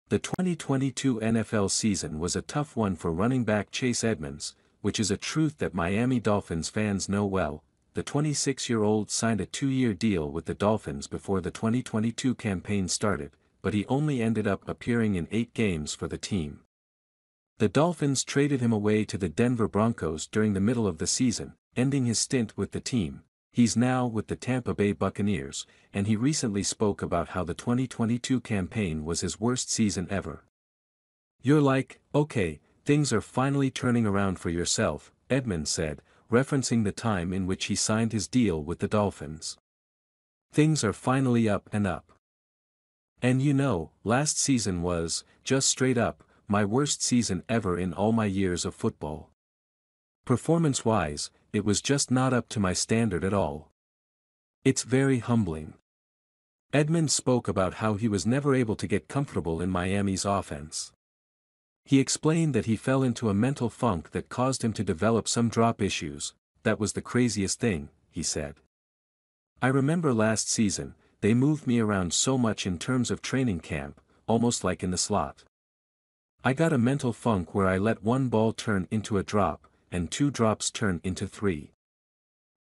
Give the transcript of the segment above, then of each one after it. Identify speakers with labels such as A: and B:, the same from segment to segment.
A: The 2022 NFL season was a tough one for running back Chase Edmonds, which is a truth that Miami Dolphins fans know well. The 26-year-old signed a 2-year deal with the Dolphins before the 2022 campaign started, but he only ended up appearing in 8 games for the team. The Dolphins traded him away to the Denver Broncos during the middle of the season, ending his stint with the team. He's now with the Tampa Bay Buccaneers, and he recently spoke about how the 2022 campaign was his worst season ever. "You're like, okay, things are finally turning around for yourself," Edmonds said, referencing the time in which he signed his deal with the Dolphins. "Things are finally up and up. And you know, last season was, just straight up, my worst season ever in all my years of football. Performance-wise, it was just not up to my standard at all. It's very humbling." Edmonds spoke about how he was never able to get comfortable in Miami's offense. He explained that he fell into a mental funk that caused him to develop some drop issues. "That was the craziest thing," he said. "I remember last season, they moved me around so much in terms of training camp, almost like in the slot. I got a mental funk where I let one ball turn into a drop, and 2 drops turn into 3.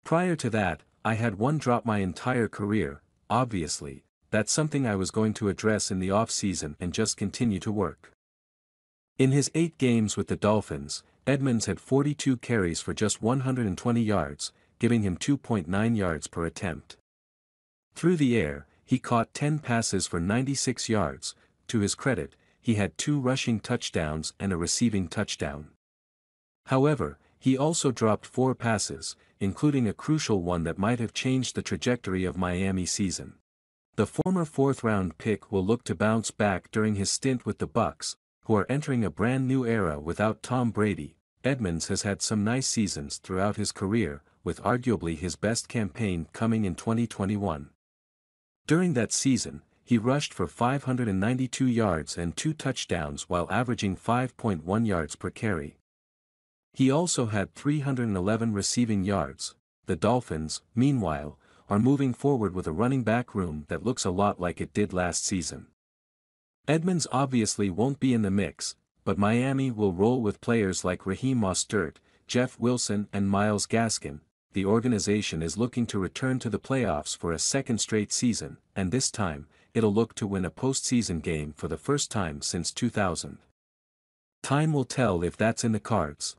A: Prior to that, I had 1 drop my entire career. Obviously, that's something I was going to address in the off-season and just continue to work." In his 8 games with the Dolphins, Edmonds had 42 carries for just 120 yards, giving him 2.9 yards per attempt. Through the air, he caught 10 passes for 96 yards. To his credit, he had 2 rushing touchdowns and a receiving touchdown. However, he also dropped 4 passes, including a crucial one that might have changed the trajectory of Miami's season. The former 4th-round pick will look to bounce back during his stint with the Bucs, who are entering a brand new era without Tom Brady. Edmonds has had some nice seasons throughout his career, with arguably his best campaign coming in 2021. During that season, he rushed for 592 yards and 2 touchdowns while averaging 5.1 yards per carry. He also had 311 receiving yards. The Dolphins, meanwhile, are moving forward with a running back room that looks a lot like it did last season. Edmonds obviously won't be in the mix, but Miami will roll with players like Raheem Mostert, Jeff Wilson and Myles Gaskin. The organization is looking to return to the playoffs for a second straight season, and this time, it'll look to win a postseason game for the first time since 2000. Time will tell if that's in the cards.